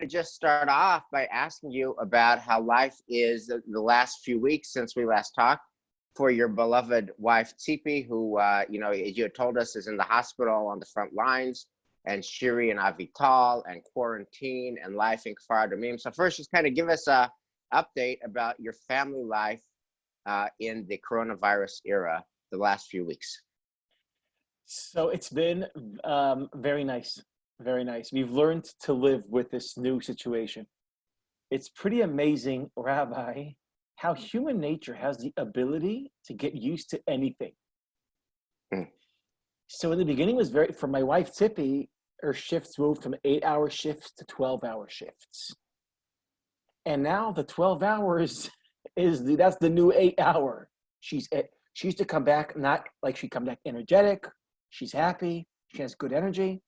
to just start off by asking you about how life is the last few weeks since we last talked for your beloved wife, Tsipi, who, as you had told us, is in the hospital on the front lines, and Shiri and Avital, and quarantine, and life in Kfar Adumim. So first, just kind of give us a update about your family life in the coronavirus era the last few weeks. So it's been very nice, very nice. We've learned to live with this new situation. It's pretty amazing, Rabbi, how human nature has the ability to get used to anything. So in the beginning, it was for my wife, Tippy, her shifts moved from 8-hour shifts to 12-hour shifts. And now the 12 hours that's the new 8-hour. She used to come back, not like she'd come back energetic. She's happy. She has good energy.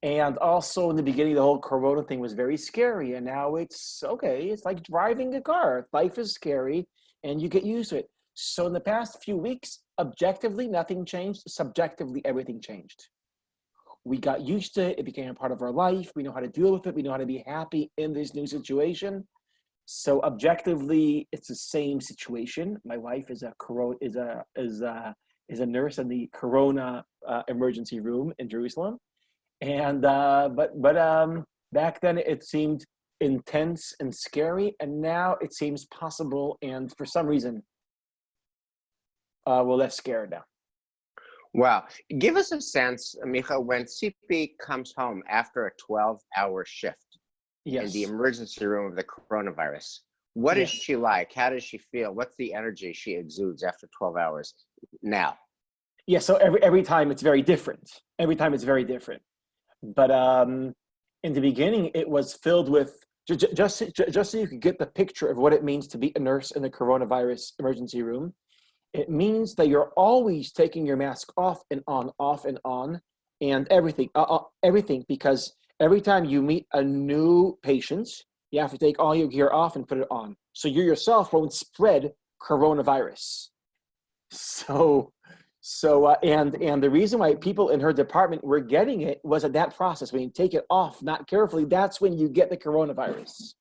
And also in the beginning, the whole Corona thing was very scary. And now it's okay. It's like driving a car. Life is scary and you get used to it. So in the past few weeks, objectively, nothing changed. Subjectively, everything changed. We got used to it. It became a part of our life. We know how to deal with it. We know how to be happy in this new situation. So objectively, it's the same situation. My wife is a nurse in the Corona emergency room in Jerusalem. And back then it seemed intense and scary, and now it seems possible. And for some reason, we're less scared now. Wow. Give us a sense, Micah, when CP comes home after a 12-hour shift in the emergency room of the coronavirus, what is she like? How does she feel? What's the energy she exudes after 12 hours now? Yeah, so every time it's very different. Every time it's very different. But in the beginning, it was filled with, just so you could get the picture of what it means to be a nurse in the coronavirus emergency room. It means that you're always taking your mask off and on, and everything, because every time you meet a new patient, you have to take all your gear off and put it on. So you yourself won't spread coronavirus. And the reason why people in her department were getting it was at that process. When you take it off, not carefully, that's when you get the coronavirus.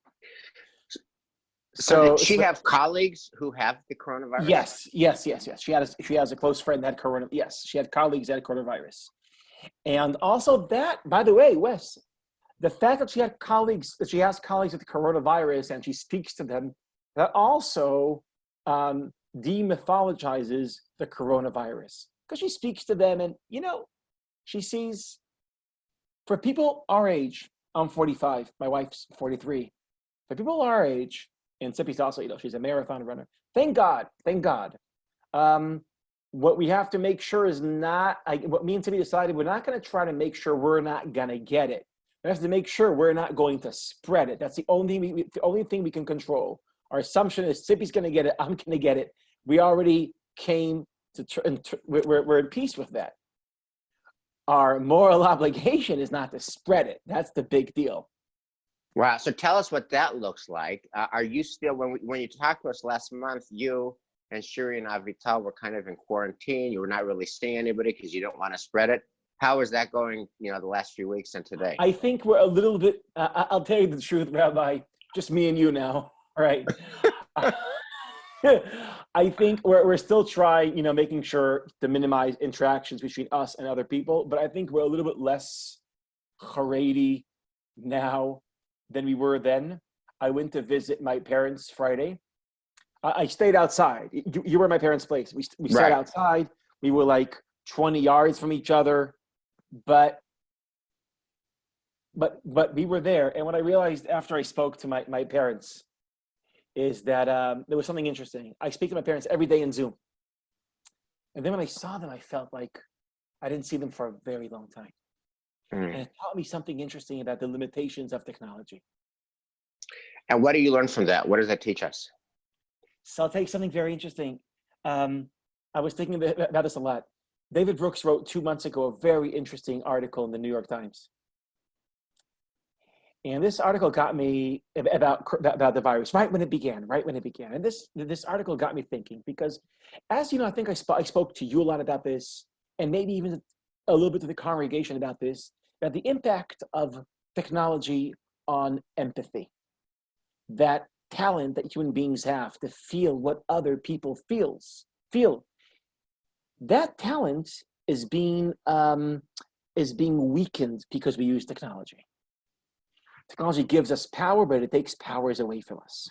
So did she have colleagues who have the coronavirus? Yes. She has a close friend that had corona. Yes, she had colleagues that had coronavirus. And also that, by the way, Wes, the fact that she has colleagues with the coronavirus and she speaks to them, that also demythologizes the coronavirus, because she speaks to them and, she sees, for people our age, I'm 45, my wife's 43. For people our age, and Sippy's also, she's a marathon runner. Thank God. What we have to make sure is what me and Sippy decided, we're not going to try to make sure we're not going to get it. We have to make sure we're not going to spread it. That's the only thing we can control. Our assumption is Sippy's going to get it, I'm going to get it. We already came we're in peace with that. Our moral obligation is not to spread it. That's the big deal. Wow. So tell us what that looks like. Are you still, when you talked to us last month, you and Shiri and Avital were kind of in quarantine. You were not really seeing anybody because you don't want to spread it. How is that going, the last few weeks and today? I think we're a little bit, I'll tell you the truth, Rabbi, just me and you now, all right? I think we're still trying, making sure to minimize interactions between us and other people, but I think we're a little bit less Haredi now than we were then. I went to visit my parents Friday. I stayed outside. You were at my parents' place. We sat outside. We were like 20 yards from each other, but we were there. And what I realized after I spoke to my parents is that there was something interesting. I speak to my parents every day in Zoom. And then when I saw them, I felt like I didn't see them for a very long time. And it taught me something interesting about the limitations of technology. And what do you learn from that? What does that teach us? So I'll tell you something very interesting. I was thinking about this a lot. David Brooks wrote 2 months ago a very interesting article in the New York Times. And this article got me about the virus right when it began. And this article got me thinking, because as you know, I think I spoke to you a lot about this, and maybe even a little bit to the congregation about this, about the impact of technology on empathy. That talent that human beings have to feel what other people feel. That talent is being weakened because we use technology. Technology gives us power, but it takes powers away from us.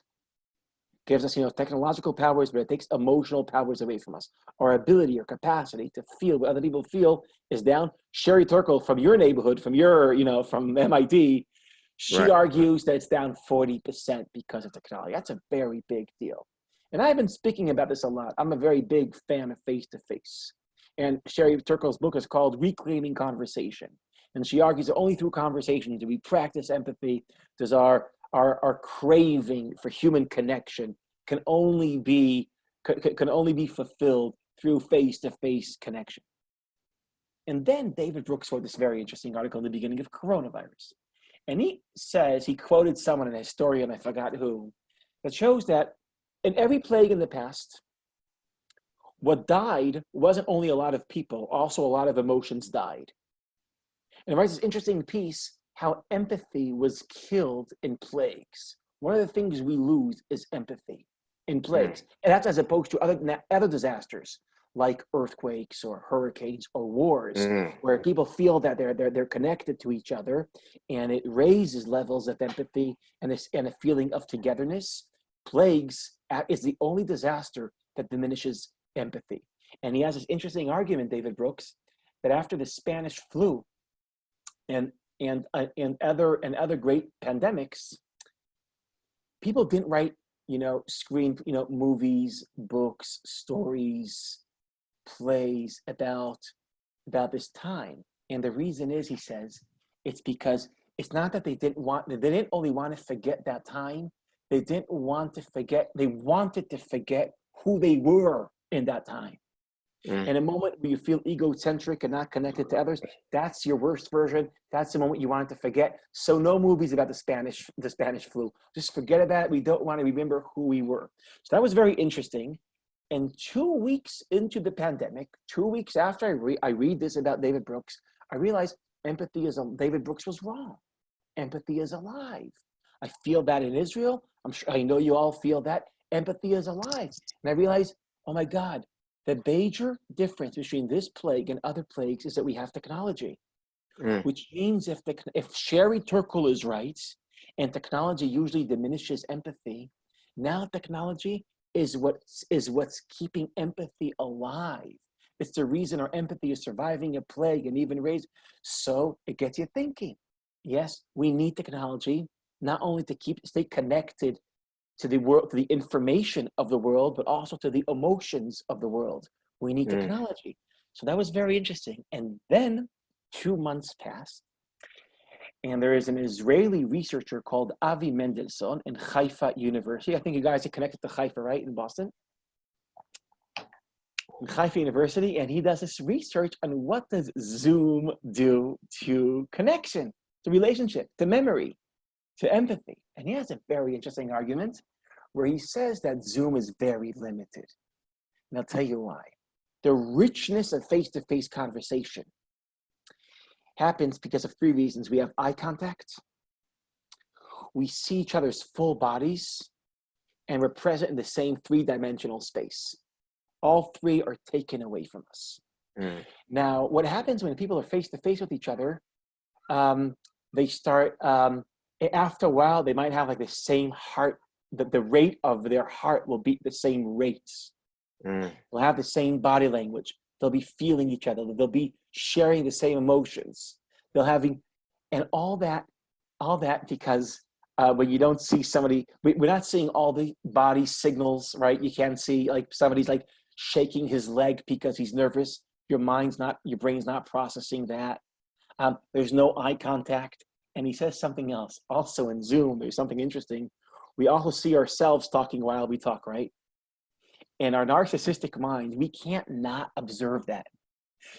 It gives us, technological powers, but it takes emotional powers away from us. Our ability or capacity to feel what other people feel is down. Sherry Turkle from your neighborhood, from MIT, she Right. argues that it's down 40% because of technology. That's a very big deal. And I've been speaking about this a lot. I'm a very big fan of face-to-face. And Sherry Turkle's book is called Reclaiming Conversation. And she argues that only through conversation do we practice empathy. Does our craving for human connection can only be fulfilled through face-to-face connection. And then David Brooks wrote this very interesting article in the beginning of coronavirus. And he says, he quoted someone, an historian, I forgot who, that shows that in every plague in the past, what died wasn't only a lot of people, also a lot of emotions died. And it writes this interesting piece, how empathy was killed in plagues. One of the things we lose is empathy in plagues. And that's as opposed to other disasters like earthquakes or hurricanes or wars, where people feel that they're connected to each other, and it raises levels of empathy and a feeling of togetherness. Plagues is the only disaster that diminishes empathy. And he has this interesting argument, David Brooks, that after the Spanish flu and other great pandemics, people didn't write, movies, books, stories, plays about this time. And the reason is, he says, it's because it's not that they didn't only want to forget that time, they didn't want to forget, they wanted to forget who they were in that time. In a moment where you feel egocentric and not connected to others, that's your worst version. That's the moment you wanted to forget. So no movies about the Spanish flu. Just forget about it. We don't want to remember who we were. So that was very interesting. And 2 weeks into the pandemic, 2 weeks after I read this about David Brooks, I realized David Brooks was wrong. Empathy is alive. I feel that in Israel. I know you all feel that. Empathy is alive. And I realized, oh my God, the major difference between this plague and other plagues is that we have technology, which means if Sherry Turkle is right, and technology usually diminishes empathy, now technology is what's keeping empathy alive. It's the reason our empathy is surviving a plague and even raised. So it gets you thinking. Yes, we need technology not only to stay connected to the world, to the information of the world, but also to the emotions of the world. We need technology. So that was very interesting. And then 2 months passed, and there is an Israeli researcher called Avi Mendelson in Haifa University. I think you guys are connected to Haifa, right, in Boston? In Haifa University, and he does this research on what does Zoom do to connection, to relationship, to memory, to empathy. And he has a very interesting argument where he says that Zoom is very limited. And I'll tell you why. The richness of face-to-face conversation happens because of 3 reasons. We have eye contact, we see each other's full bodies, and we're present in the same 3-dimensional space. All 3 are taken away from us. Now, what happens when people are face-to-face with each other, they start, after a while, they might have like the same heart, the rate of their heart will beat the same rates. They'll have the same body language. They'll be feeling each other. They'll be sharing the same emotions. And all that because when you don't see somebody, we're not seeing all the body signals, right? You can't see like somebody's like shaking his leg because he's nervous. Your brain's not processing that. There's no eye contact. And he says something else. Also in Zoom, there's something interesting. We also see ourselves talking while we talk, right? In our narcissistic mind, we can't not observe that.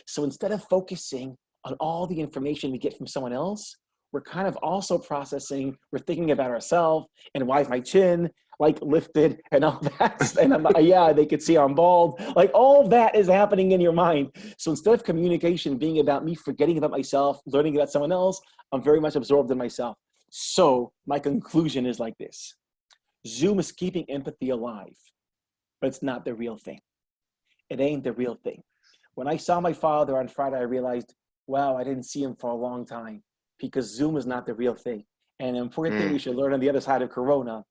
So instead of focusing on all the information we get from someone else, we're kind of also processing, we're thinking about ourselves and why is my chin like lifted and all that. And I'm like, yeah, they could see I'm bald. Like all that is happening in your mind. So instead of communication being about me forgetting about myself, learning about someone else, I'm very much absorbed in myself. So my conclusion is like this. Zoom is keeping empathy alive, but it's not the real thing. It ain't the real thing. When I saw my father on Friday, I realized, wow, I didn't see him for a long time because Zoom is not the real thing. And an important thing we should learn on the other side of Corona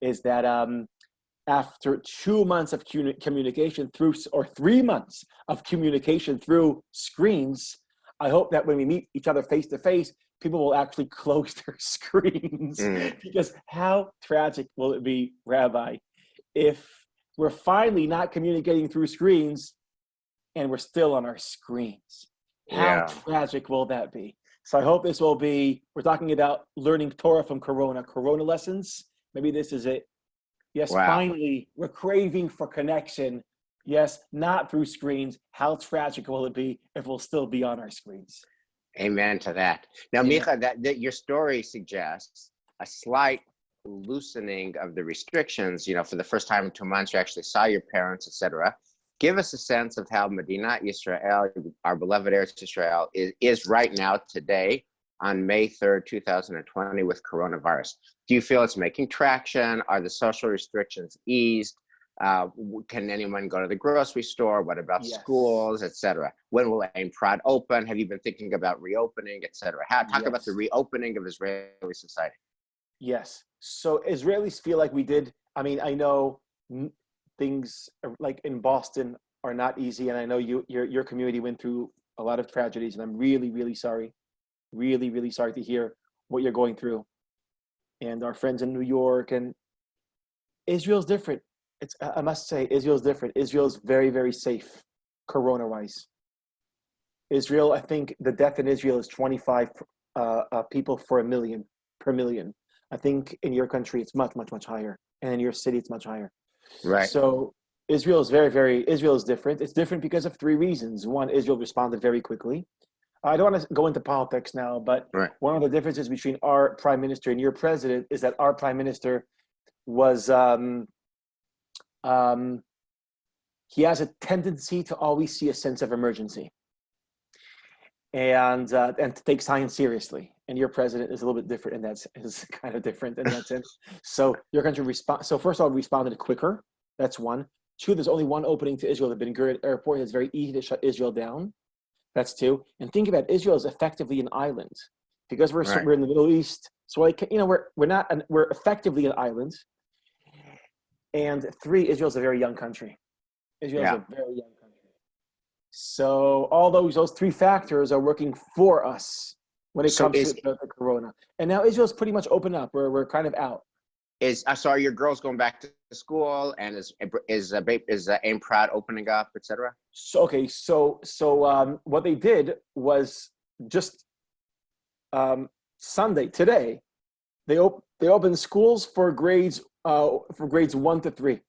is that after 2 months of communication through, or 3 months of communication through screens, I hope that when we meet each other face to face, people will actually close their screens. Because how tragic will it be, Rabbi, if we're finally not communicating through screens and we're still on our screens? How tragic will that be? So I hope this will be, we're talking about learning Torah from Corona lessons. Maybe this is it. Yes, finally, we're craving for connection. Yes, not through screens. How tragic will it be if we'll still be on our screens? Amen to that. Now, Micah, that your story suggests a slight loosening of the restrictions. For the first time in 2 months, you actually saw your parents, etc. Give us a sense of how Medina Israel, our beloved Eretz Israel, is right now today on May 3rd, 2020 with coronavirus. Do you feel it's making traction? Are the social restrictions eased? Can anyone go to the grocery store? What about schools, etc.? When will Ein Prod open? Have you been thinking about reopening, etc.? Talk about the reopening of Israeli society. Yes. So Israelis feel like we did. I mean, I know things like in Boston are not easy, and I know your community went through a lot of tragedies, and I'm really, really sorry. Really, really sorry to hear what you're going through. And our friends in New York, and Israel's different. I must say, Israel's different. Israel's very, very safe, corona-wise. Israel, I think the death in Israel is 25 people per million. I think in your country, it's much, much, much higher. And in your city, it's much higher. Right. So Israel is different. It's different because of 3 reasons. One, Israel responded very quickly. I don't want to go into politics now, but one of the differences between our prime minister and your president is that our prime minister was, he has a tendency to always see a sense of emergency and to take science seriously. And your president is a little bit different, and that's is kind of different in that sense. So your country So first of all, responded quicker. That's one. 2, there's only one opening to Israel. The Ben Gurion Airport. It's very easy to shut Israel down. That's 2. And think about Israel is effectively an island because we're in the Middle East. So we're effectively an island. And 3, Israel's a very young country. Israel's a very young country. So all those 3 factors are working for us when it comes to the corona. And now Israel's pretty much open up. We're kind of out. So are your girls going back to school, and is Ein Prod opening up, etc.? So what they did was just Sunday today, they opened schools for grades 1 to 3,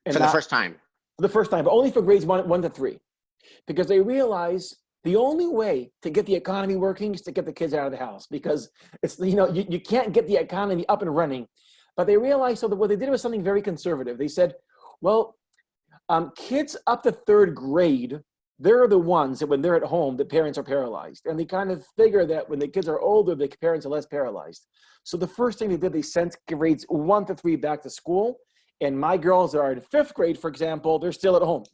and for the first time, but only for grades 1 to 3, because they realize the only way to get the economy working is to get the kids out of the house, because it's you can't get the economy up and running. But they realized, so that what they did was something very conservative. They said, well, kids up to 3rd grade, they're the ones that when they're at home, the parents are paralyzed. And they kind of figure that when the kids are older, the parents are less paralyzed. So the first thing they did, they sent grades 1 to 3 back to school. And my girls are in 5th grade, for example, they're still at home.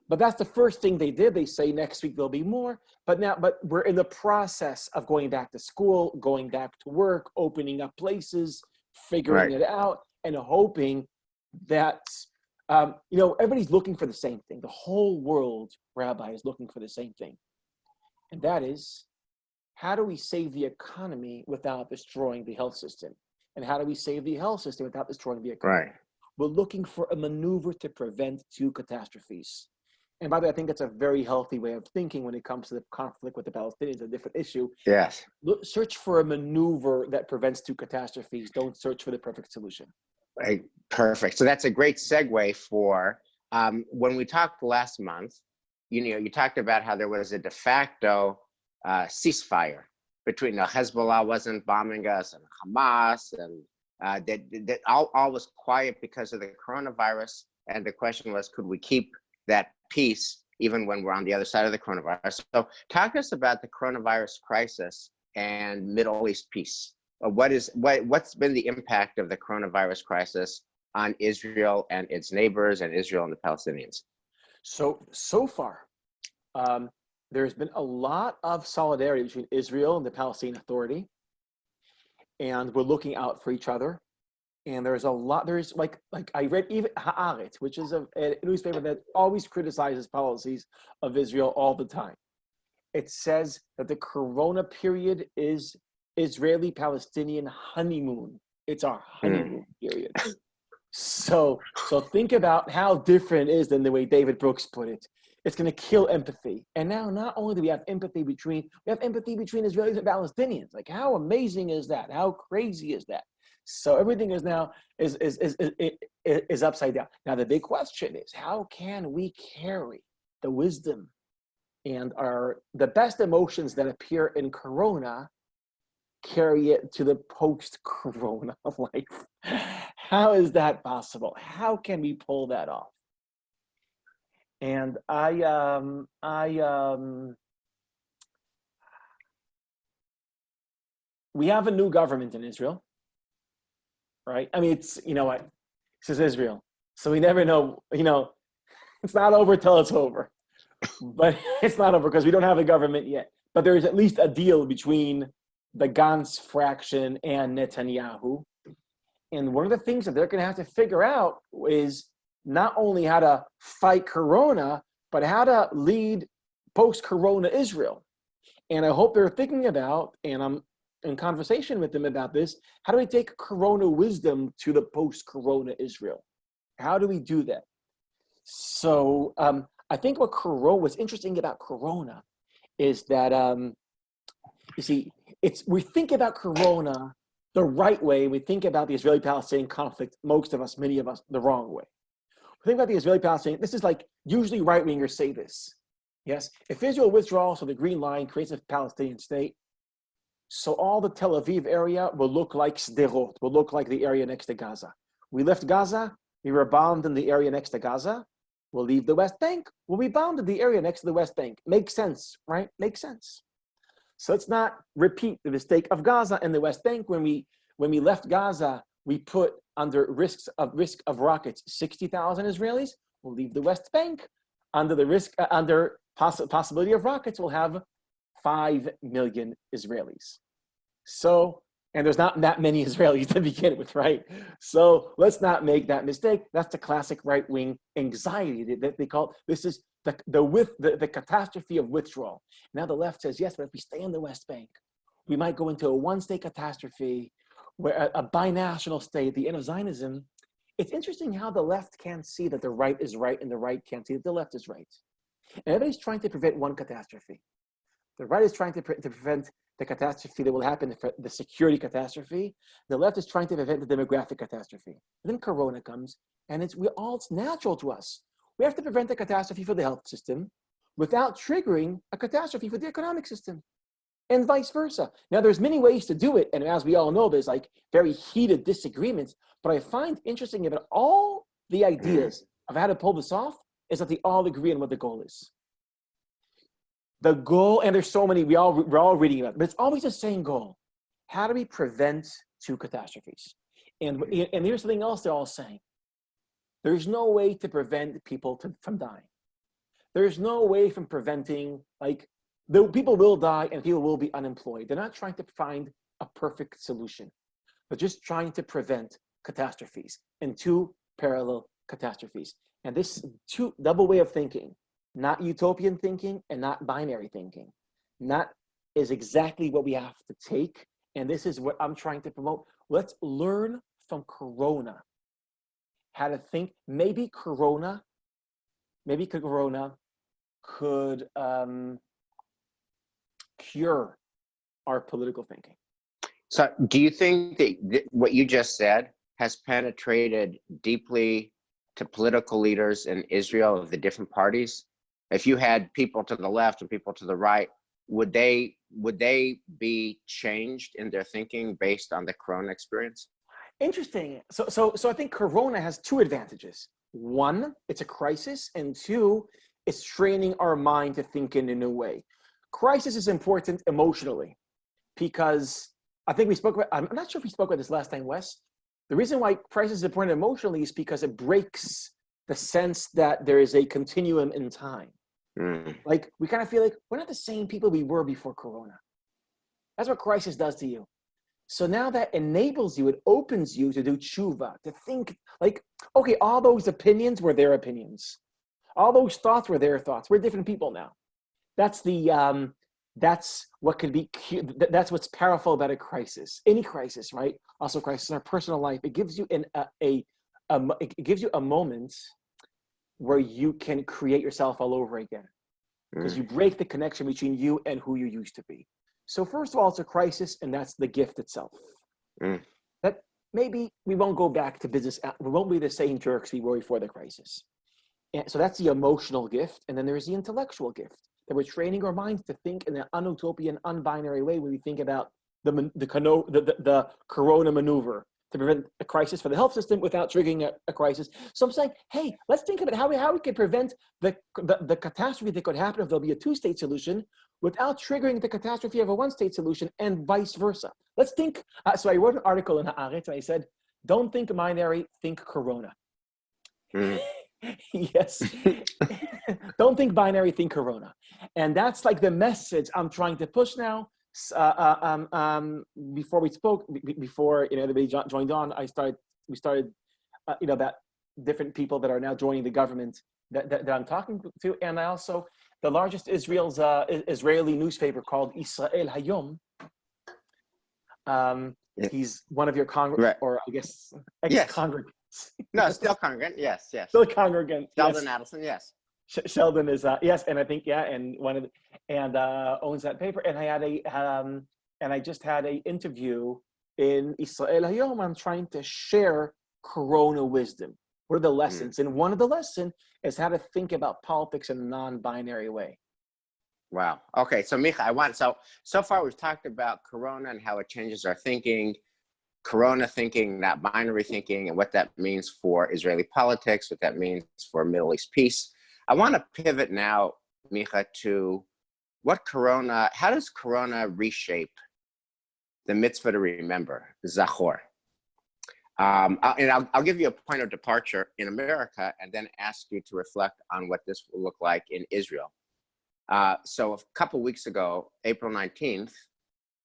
But that's the first thing they did. They say next week there'll be more. But we're in the process of going back to school, going back to work, opening up places, figuring it out, and hoping that, everybody's looking for the same thing. The whole world, Rabbi, is looking for the same thing. And that is, how do we save the economy without destroying the health system? And how do we save the health system without destroying the economy? We're looking for a maneuver to prevent 2 catastrophes. And by the way, I think that's a very healthy way of thinking when it comes to the conflict with the Palestinians, a different issue. Yes. Search for a maneuver that prevents 2 catastrophes. Don't search for the perfect solution. Right. Perfect. So that's a great segue for when we talked last month, you talked about how there was a de facto ceasefire between Hezbollah wasn't bombing us and Hamas, and that all was quiet because of the coronavirus. And the question was, could we keep that peace even when we're on the other side of the coronavirus? So talk to us about the coronavirus crisis and Middle East peace? What's been the impact of the coronavirus crisis on Israel and its neighbors, and Israel and the Palestinians? So far, there's been a lot of solidarity between Israel and the Palestinian Authority, and we're looking out for each other. And there's like I read even Haaretz, which is a newspaper that always criticizes policies of Israel all the time. It says that the Corona period is Israeli-Palestinian honeymoon. It's our honeymoon period. So think about how different it is than the way David Brooks put it. It's going to kill empathy. And now not only do we have empathy between Israelis and Palestinians. Like, how amazing is that? How crazy is that? So everything is now is upside down. Now the big question is, how can we carry the wisdom and the best emotions that appear in Corona, carry it to the post-Corona life? How is that possible? How can we pull that off? And we have a new government in Israel. Right? I mean, it's, you know what? This is Israel. So we never know, it's not over till it's over. But it's not over because we don't have a government yet. But there is at least a deal between the Gantz fraction and Netanyahu. And one of the things that they're going to have to figure out is not only how to fight Corona, but how to lead post-Corona Israel. And I hope they're thinking about, and I'm in conversation with them about this, how do we take Corona wisdom to the post-Corona Israel? How do we do that? So I think what's interesting about Corona is that, you see, we think about Corona the right way. We think about the Israeli-Palestinian conflict, many of us, the wrong way. We think about the Israeli-Palestinian, this is like, usually right-wingers say this. Yes, if Israel withdraws, so the Green Line creates a Palestinian state, so all the Tel Aviv area will look like Sderot, will look like the area next to Gaza. We left Gaza, we were bombed in the area next to Gaza. We'll leave the West Bank, we'll be bombed in the area next to the West Bank. Makes sense, right? Makes sense. So let's not repeat the mistake of Gaza and the West Bank. When we left Gaza, we put under risk of rockets 60,000 Israelis. We'll leave the West Bank under the possibility of rockets. We'll have 5 million Israelis. So, and there's not that many Israelis to begin with, right? So let's not make that mistake. That's the classic right-wing anxiety that they call. This is the catastrophe of withdrawal. Now the left says, yes, but if we stay in the West Bank, we might go into a one-state catastrophe, where a binational state at the end of Zionism. It's interesting how the left can't see that the right is right and the right can't see that the left is right. And everybody's trying to prevent one catastrophe. The right is trying to prevent the catastrophe that will happen, the security catastrophe. The left is trying to prevent the demographic catastrophe. And then Corona comes, and it's natural to us. We have to prevent the catastrophe for the health system without triggering a catastrophe for the economic system, and vice versa. Now, there's many ways to do it, and as we all know, there's like very heated disagreements. But I find interesting about all the ideas of how to pull this off is that they all agree on what the goal is. The goal, and there's so many, we're all reading about it, but it's always the same goal. How do we prevent two catastrophes? And here's something else they're all saying. There's no way to prevent people from dying. There's no way from preventing, like, the people will die and people will be unemployed. They're not trying to find a perfect solution. They're just trying to prevent catastrophes and two parallel catastrophes. And this double way of thinking, not utopian thinking and not binary thinking, is exactly what we have to take. And this is what I'm trying to promote. Let's learn from Corona how to think. Maybe Corona could cure our political thinking. So do you think that what you just said has penetrated deeply to political leaders in Israel of the different parties? If you had people to the left and people to the right, would they be changed in their thinking based on the Corona experience? Interesting. So I think Corona has two advantages. One, it's a crisis, and two, it's training our mind to think in a new way. Crisis is important emotionally. because I think we spoke about, I'm not sure if we spoke about this last time, Wes. The reason why crisis is important emotionally is because it breaks the sense that there is a continuum in time. Like, we kind of feel like we're not the same people we were before Corona. That's what crisis does to you. So now that enables you, it opens you to do tshuva, to think like, okay, all those opinions were their opinions. All those thoughts were their thoughts. We're different people now. That's the, that's what could be, that's what's powerful about a crisis. Any crisis, right? Also crisis in our personal life. It gives you it gives you a moment where you can create yourself all over again. Because you break the connection between you and who you used to be. So first of all, it's a crisis, and that's the gift itself. That maybe we won't go back to business. We won't be the same jerks we were before the crisis. And so that's the emotional gift. And then there's the intellectual gift, that we're training our minds to think in an unutopian, unbinary way when we think about the Corona maneuver to prevent a crisis for the health system without triggering a crisis. So I'm saying, hey, let's think about how we can prevent the catastrophe that could happen if there'll be a two-state solution without triggering the catastrophe of a one-state solution, and vice versa. Let's think. So I wrote an article in Haaretz, and I said, don't think binary, think Corona. Yes. Don't think binary, think Corona. And that's like the message I'm trying to push now. Before we spoke, before everybody joined on, we started about different people that are now joining the government that I'm talking to, and I also the largest Israeli newspaper called Israel Hayom. He's one of your Right. or I guess ex-congregants. No, still congregant. Yes. Still congregant. Sheldon Yes. Adelson. Yes. Sheldon is yes, and I think and owns that paper. And I had I just had a interview in Israel Hayom. I'm trying to share Corona wisdom. What are the lessons? And one of the lessons is how to think about politics in a non-binary way. Wow. Okay. So Micah, so far we've talked about Corona and how it changes our thinking, Corona thinking, not binary thinking, and what that means for Israeli politics, what that means for Middle East peace. I want to pivot now, Micah, to how does Corona reshape the mitzvah to remember, Zachor? And I'll give you a point of departure in America and then ask you to reflect on what this will look like in Israel. So a couple weeks ago, April 19th,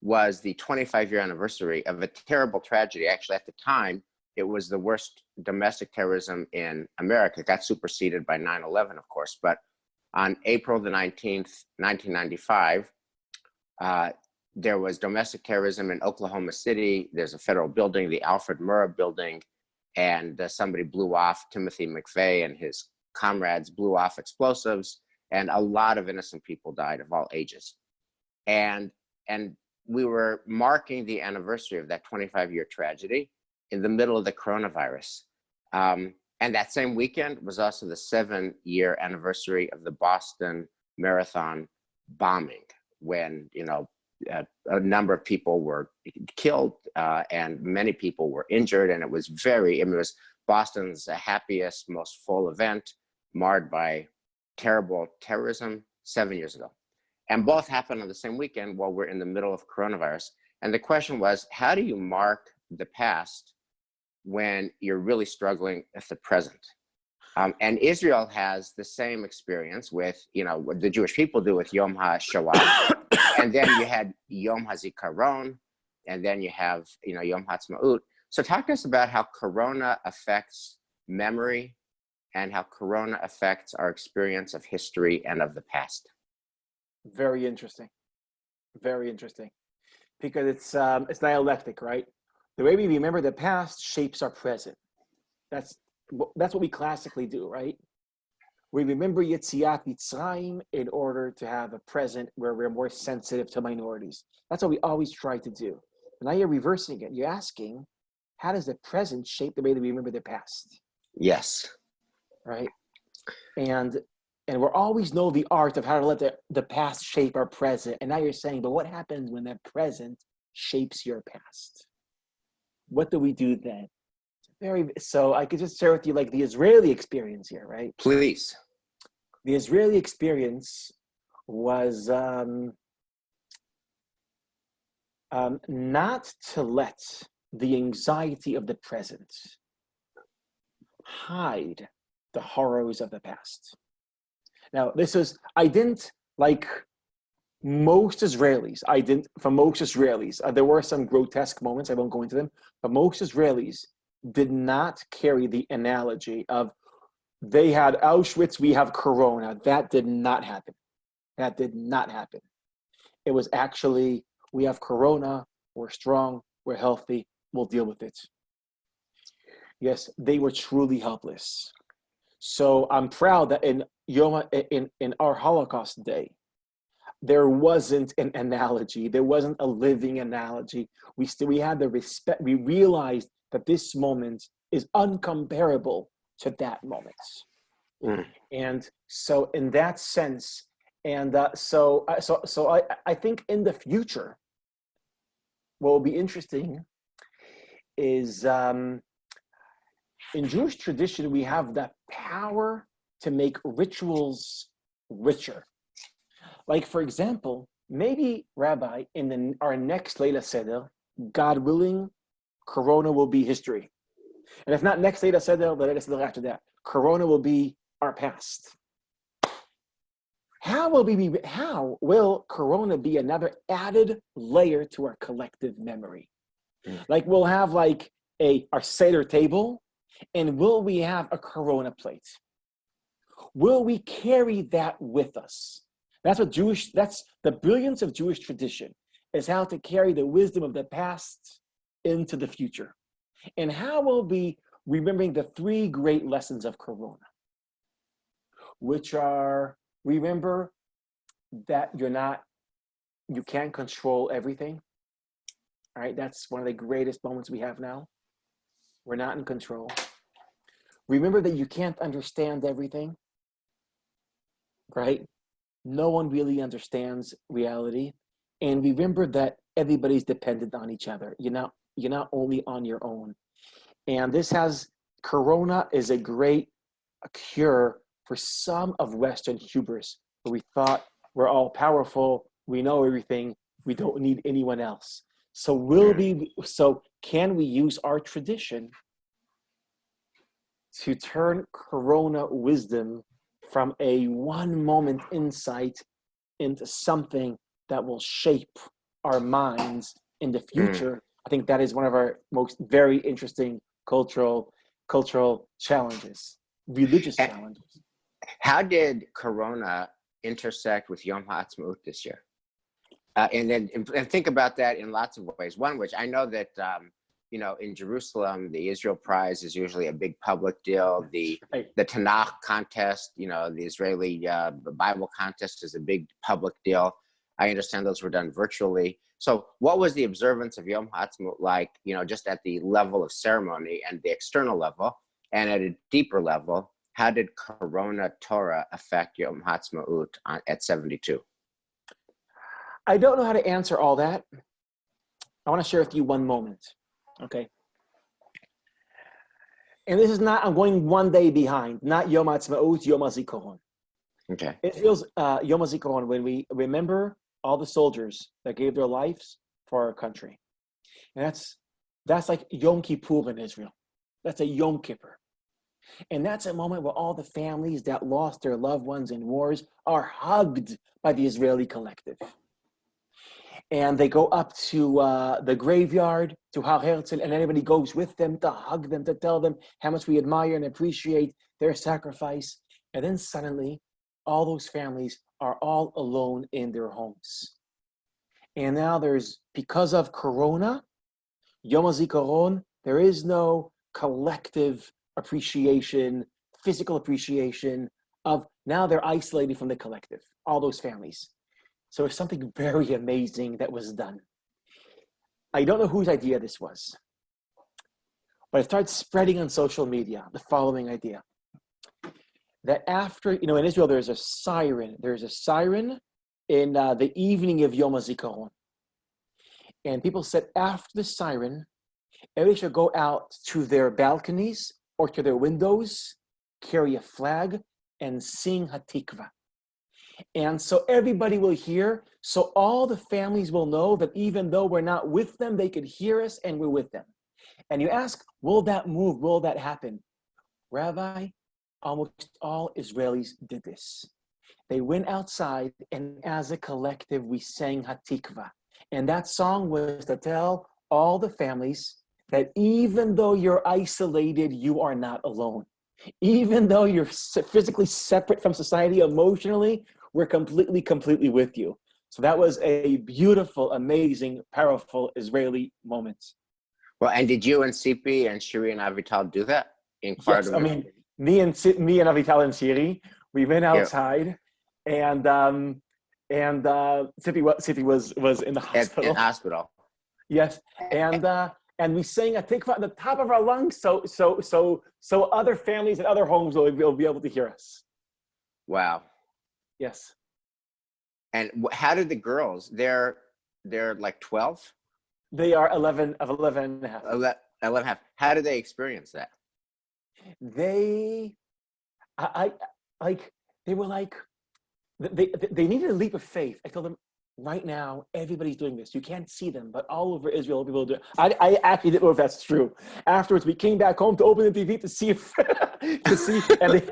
was the 25-year anniversary of a terrible tragedy. Actually, at the time, it was the worst domestic terrorism in America. It got superseded by 9/11, of course. But on April the 19th, 1995, there was domestic terrorism in Oklahoma City. There's a federal building, the Alfred Murrah building, and somebody blew off, Timothy McVeigh and his comrades blew off explosives, and a lot of innocent people died of all ages. And we were marking the anniversary of that 25-year tragedy in the middle of the coronavirus. And that same weekend was also the 7-year anniversary of the Boston Marathon bombing, when a number of people were killed and many people were injured, and it was Boston's happiest, most full event, marred by terrible terrorism 7 years ago. And both happened on the same weekend while we're in the middle of coronavirus. And the question was, how do you mark the past when you're really struggling with the present? And Israel has the same experience with, what the Jewish people do with Yom HaShoah. And then you had Yom HaZikaron, and then you have, Yom HaTzmaut. So talk to us about how Corona affects memory and how Corona affects our experience of history and of the past. Very interesting. Very interesting. Because it's dialectic, right? The way we remember the past shapes our present. That's what we classically do, right? We remember Yetziat Mitzrayim in order to have a present where we're more sensitive to minorities. That's what we always try to do. But now you're reversing it. You're asking, how does the present shape the way that we remember the past? Yes. Right? And we always know the art of how to let the past shape our present. And now you're saying, but what happens when that present shapes your past? What do we do then? So I could just share with you like the Israeli experience here, right? Please. The Israeli experience was not to let the anxiety of the present hide the horrors of the past. Now, I didn't like most Israelis. For most Israelis, there were some grotesque moments, I won't go into them, but most Israelis did not carry the analogy of they had Auschwitz, we have Corona. That did not happen. That did not happen. It was actually, we have Corona, we're strong, we're healthy, we'll deal with it. Yes, they were truly helpless. So I'm proud that in our Holocaust Day, there wasn't an analogy. There wasn't a living analogy. We had the respect. We realized that this moment is uncomparable to that moment. Mm. And so in that sense, so I think in the future, what will be interesting is in Jewish tradition, we have the power to make rituals richer. Like, for example, maybe, Rabbi, in our next Leila Seder, God willing, Corona will be history. And if not next Leila Seder, the Leila Seder after that, Corona will be our past. How will Corona be another added layer to our collective memory? Like, we'll have like our Seder table, and will we have a Corona plate? Will we carry that with us? That's the brilliance of Jewish tradition, is how to carry the wisdom of the past into the future. And how we'll be remembering the three great lessons of Corona, which are, remember that you can't control everything. All right, that's one of the greatest moments we have now. We're not in control. Remember that you can't understand everything, right? No one really understands reality. And remember that everybody's dependent on each other. You're not only on your own. And Corona is a great cure for some of Western hubris, where we thought we're all powerful, we know everything, we don't need anyone else. So can we use our tradition to turn Corona wisdom from a one moment insight into something that will shape our minds in the future? I think that is one of our very interesting cultural challenges, religious challenges. How did Corona intersect with Yom HaAtzmaut this year? And think about that in lots of ways. One, which I know that in Jerusalem, the Israel Prize is usually a big public deal. The Tanakh contest, the Israeli Bible contest is a big public deal. I understand those were done virtually. So what was the observance of Yom HaAtzmaut like, just at the level of ceremony and the external level, and at a deeper level, how did Corona Torah affect Yom HaAtzmaut at 72? I don't know how to answer all that. I want to share with you one moment, okay? And this is not, I'm going one day behind, not Yom HaAtzmaut, Yom HaZikaron. Okay. Israel's Yom HaZikaron, when we remember all the soldiers that gave their lives for our country. And that's like Yom Kippur in Israel. That's a Yom Kippur. And that's a moment where all the families that lost their loved ones in wars are hugged by the Israeli collective. And they go up to the graveyard, to Har Herzl, and everybody goes with them to hug them, to tell them how much we admire and appreciate their sacrifice. And then suddenly, all those families are all alone in their homes. And now because of Corona, Yom HaZikaron, there is no collective appreciation, physical appreciation now they're isolated from the collective, all those families. So it's something very amazing that was done. I don't know whose idea this was, but it started spreading on social media, the following idea. That after, in Israel, there's a siren. There's a siren in the evening of Yom HaZikaron. And people said after the siren, everybody should go out to their balconies or to their windows, carry a flag, and sing Hatikva. And so everybody will hear. So all the families will know that even though we're not with them, they could hear us and we're with them. And you ask, will that move? Will that happen? Rabbi, almost all Israelis did this. They went outside, and as a collective, we sang Hatikva. And that song was to tell all the families that even though you're isolated, you are not alone. Even though you're physically separate from society emotionally, we're completely with you. So that was a beautiful, amazing, powerful Israeli moment. Well, and did you and Sipi and Shiri and Avital do that? Yes, I mean, me and Avital and Shiri, we went outside, and Sipi was in the hospital. In hospital. Yes, and we sang a tikva at the top of our lungs, so other families and other homes will be able to hear us. Wow. Yes. And how did the girls? They're like 12. They are 11 and a half. 11 and a half. How did they experience that? They were like, they needed a leap of faith. I told them, right now, everybody's doing this. You can't see them, but all over Israel, people do it. I actually didn't know if that's true. Afterwards, we came back home to open the TV to see if, and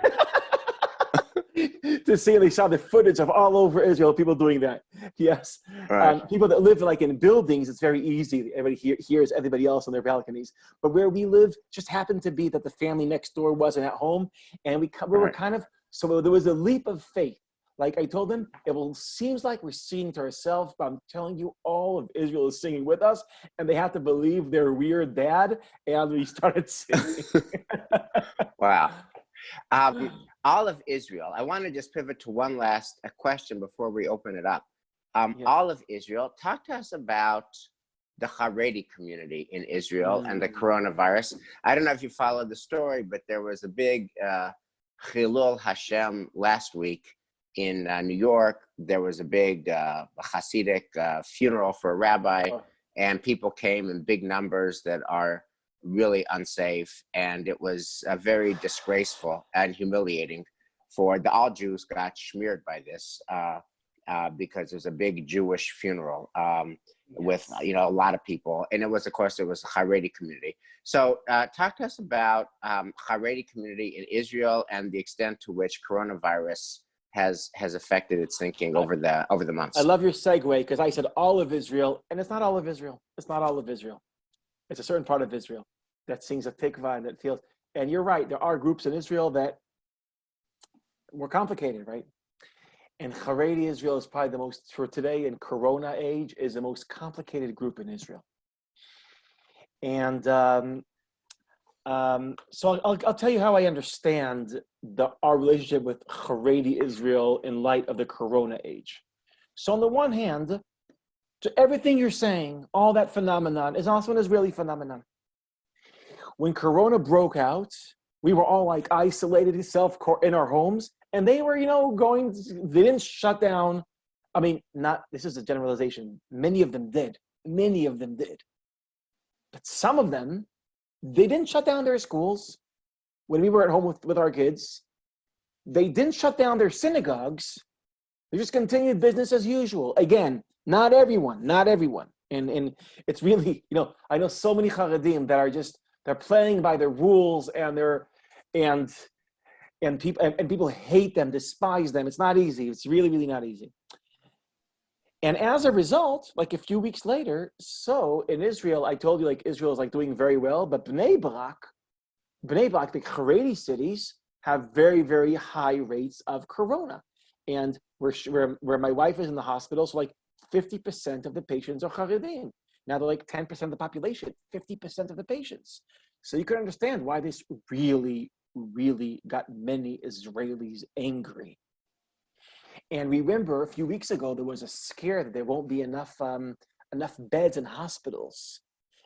they saw the footage of all over Israel, people doing that. Yes. Right. People that live like in buildings, it's very easy. Everybody hears everybody else on their balconies. But where we live, just happened to be that the family next door wasn't at home. And we were kind of, so there was a leap of faith. Like I told them, seems like we're singing to ourselves, but I'm telling you, all of Israel is singing with us, and they have to believe their weird dad, and we started singing. Wow. All of Israel, I want to just pivot to one last question before we open it up. All of Israel, talk to us about the Haredi community in Israel and the coronavirus. I don't know if you followed the story, but there was a big Chilul Hashem last week in New York. There was a big Hasidic funeral for a rabbi, and people came in big numbers that are really unsafe, and it was very disgraceful and humiliating for all Jews got smeared by this because it was a big Jewish funeral with a lot of people, and it was, of course, it was the Haredi community. So talk to us about Haredi community in Israel and the extent to which coronavirus has affected its thinking over the months. I love your segue, because I said all of Israel, and it's not all of Israel. It's not all of Israel. It's a certain part of Israel that sings a tikva and that feels. And you're right. There are groups in Israel that were complicated, right? And Haredi Israel is probably the most, for today in Corona age, is the most complicated group in Israel. And so I'll tell you how I understand our relationship with Haredi Israel in light of the Corona age. So on the one hand, to everything you're saying, all that phenomenon is also an Israeli phenomenon. When Corona broke out, we were all like isolated in our homes, and they were, they didn't shut down. I mean, this is a generalization. Many of them did. But some of them, they didn't shut down their schools when we were at home with our kids. They didn't shut down their synagogues. They just continued business as usual. Again, not everyone. And it's really, I know so many Haredim that they're playing by the rules, and people hate them, despise them. It's not easy. It's really, really not easy. And as a result, like a few weeks later, so in Israel, I told you, like, Israel is like doing very well, but Bnei Brak, the Haredi cities, have very, very high rates of Corona. And where my wife is in the hospital, so like 50% of the patients are Haredim. Now they're like 10% of the population, 50% of the patients. So you can understand why this really, really got many Israelis angry. And remember, a few weeks ago, there was a scare that there won't be enough beds in hospitals.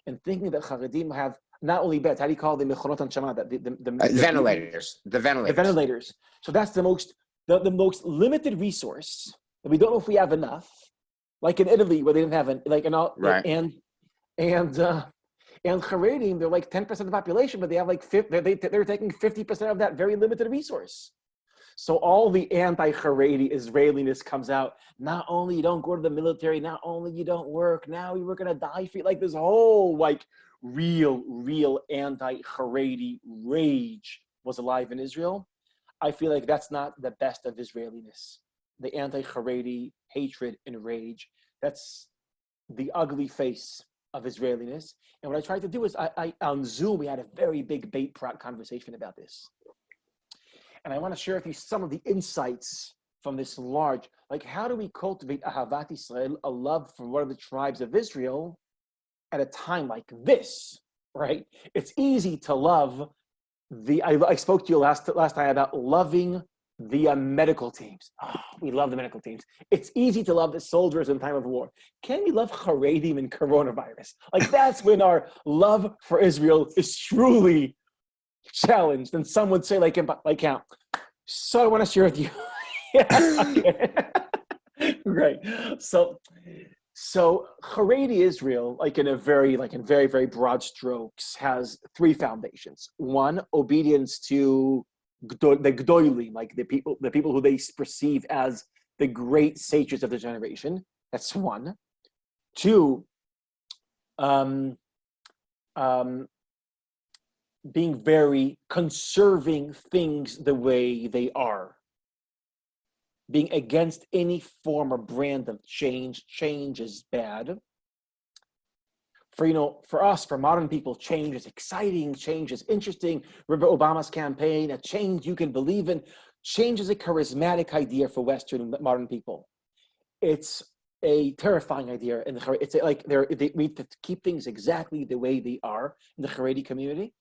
And thinking that Haredim have not only beds, how do you call the mechonot hanshama, the ventilators. The ventilators. So that's the most limited resource that we don't know if we have enough. Like in Italy, where they didn't have right. And Haredim, they're like 10% of the population, but they have like they're taking 50% of that very limited resource. So all the anti-Haredi Israeliness comes out. Not only you don't go to the military, not only you don't work, now you were gonna die for it. Like this whole like real anti-Haredi rage was alive in Israel. I feel like that's not the best of Israeliness. The anti-Haredi hatred and rage. That's the ugly face of Israeliness. And what I tried to do is, I on Zoom, we had a very big bait conversation about this. And I want to share with you some of the insights from this large, like how do we cultivate Ahavat Israel, a love for one of the tribes of Israel at a time like this, right? It's easy to love I spoke to you last time about loving the medical teams. Oh, we love the medical teams. It's easy to love the soldiers in time of war. Can we love Haredim in coronavirus? Like that's when our love for Israel is truly challenged. And some would say, like how? So I want to share with you. Great. So Haredi Israel, like in very, very broad strokes, has three foundations. One, obedience to the Gdoilim, like the people who they perceive as the great sages of the generation. That's one. Two, being very conserving things the way they are. Being against any form or brand of change. Change is bad. For us, for modern people, change is exciting, change is interesting. Remember Obama's campaign, a change you can believe in. Change is a charismatic idea for Western modern people. It's a terrifying idea. It's like they need to keep things exactly the way they are in the Haredi community.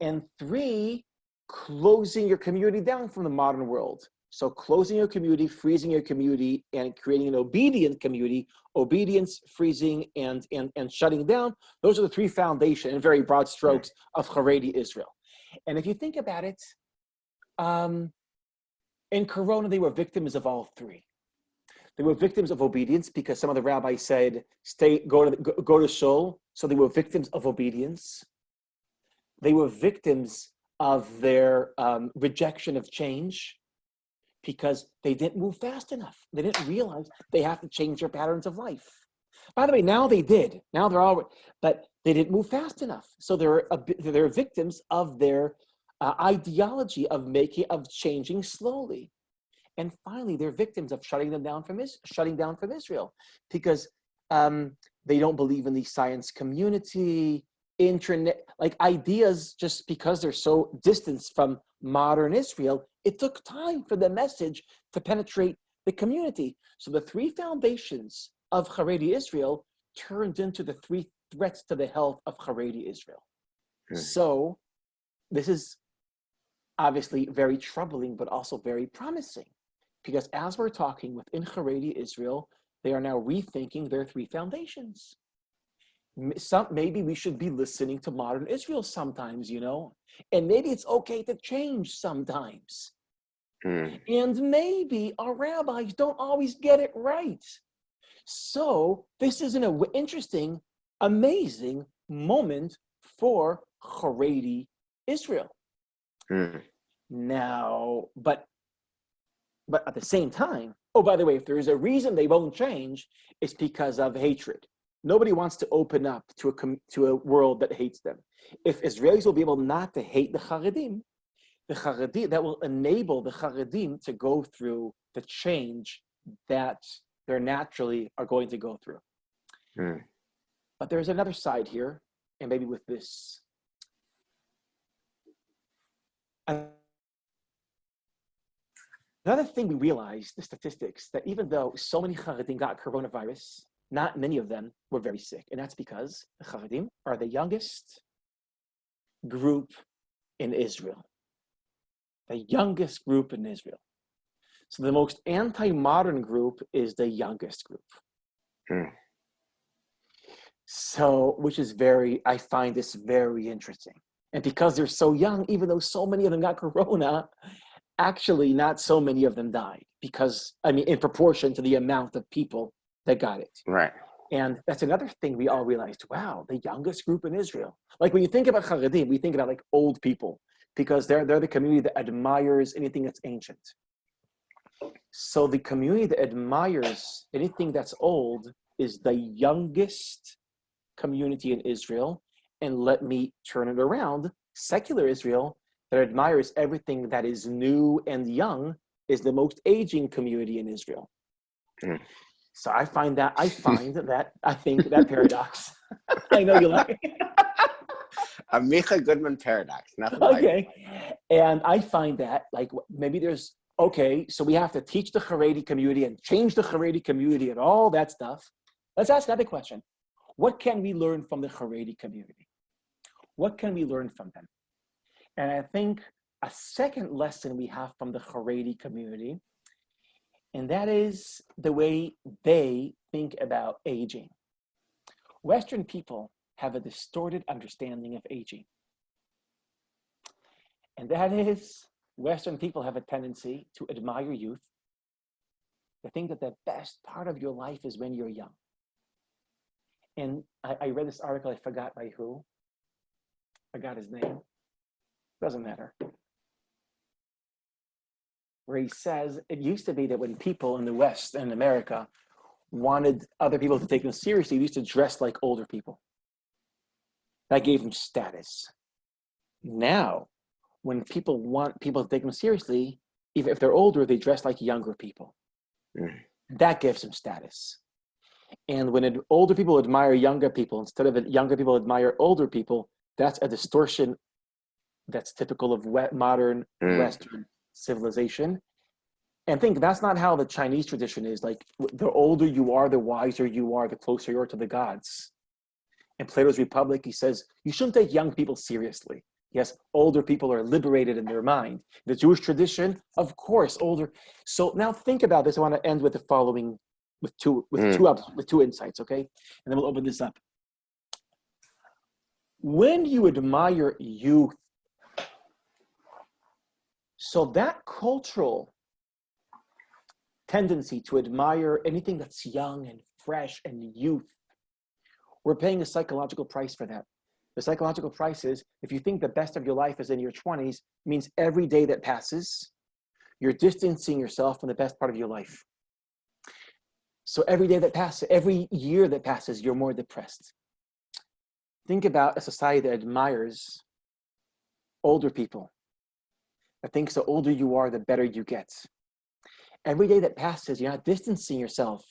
And three, closing your community down from the modern world. So closing your community, freezing your community, and creating an obedient community, obedience, freezing, and shutting down. Those are the three foundations in very broad strokes of Haredi Israel. And if you think about it, in Corona, they were victims of all three. They were victims of obedience because some of the rabbis said, go to shul. So they were victims of obedience. They were victims of their rejection of change, because they didn't move fast enough. They didn't realize they have to change their patterns of life. By the way, now they did. Now they're all, but they didn't move fast enough. So they're victims of their ideology of changing slowly. And finally, they're victims of shutting down from Israel, because they don't believe in the science community, internet, like ideas, just because they're so distanced from modern Israel. It took time for the message to penetrate the community. So the three foundations of Haredi Israel turned into the three threats to the health of Haredi Israel. So this is obviously very troubling, but also very promising, because as we're talking within Haredi Israel, they are now rethinking their three foundations. Maybe we should be listening to modern Israel sometimes, and maybe it's okay to change sometimes. And maybe our rabbis don't always get it right. So this is an interesting, amazing moment for Haredi Israel. Now, but at the same time, oh, by the way, if there is a reason they won't change, it's because of hatred. Nobody wants to open up to a world that hates them. If Israelis will be able not to hate the Haredim, that will enable the Haredim to go through the change that they naturally are going to go through. But there's another side here, and maybe with this. Another thing we realized, the statistics, that even though so many Haredim got coronavirus, not many of them were very sick. And that's because the Haredim are the youngest group in Israel. The youngest group in Israel. So the most anti-modern group is the youngest group. So, which is I find this very interesting. And because they're so young, even though so many of them got corona, actually not so many of them died, because, in proportion to the amount of people that got it. Right. And that's another thing we all realized, wow, the youngest group in Israel. Like when you think about Haredim, we think about like old people, because they're the community that admires anything that's ancient. So the community that admires anything that's old is the youngest community in Israel. And let me turn it around. Secular Israel that admires everything that is new and young is the most aging community in Israel. Mm. So I think that paradox. I know you like it. A Micah Goodman paradox, nothing like it. Okay. And I find that like maybe there's, okay, so we have to teach the Haredi community and change the Haredi community and all that stuff. Let's ask another question. What can we learn from the Haredi community? What can we learn from them? And I think a second lesson we have from the Haredi community, and that is the way they think about aging. Western people have a distorted understanding of aging. And that is, Western people have a tendency to admire youth, to think that the best part of your life is when you're young. And I read this article, I forgot by who. I got his name. Doesn't matter. Where he says, it used to be that when people in the West and America wanted other people to take them seriously, they used to dress like older people. That gave them status. Now, when people want people to take them seriously, even if they're older, they dress like younger people. Mm. That gives them status. And when older people admire younger people, instead of younger people admire older people, that's a distortion that's typical of modern Western civilization. And think that's not how the Chinese tradition is. Like, the older you are, the wiser you are, the closer you are to the gods. In Plato's Republic, he says, you shouldn't take young people seriously. Yes, older people are liberated in their mind. The Jewish tradition, of course, older. So now think about this. I want to end with the following, with two insights, okay? And then we'll open this up. When you admire youth, so that cultural tendency to admire anything that's young and fresh and youth, we're paying a psychological price for that. The psychological price is, if you think the best of your life is in your 20s, it means every day that passes, you're distancing yourself from the best part of your life. So every day that passes, every year that passes, you're more depressed. Think about a society that admires older people. I think the older you are, the better you get. Every day that passes, you're not distancing yourself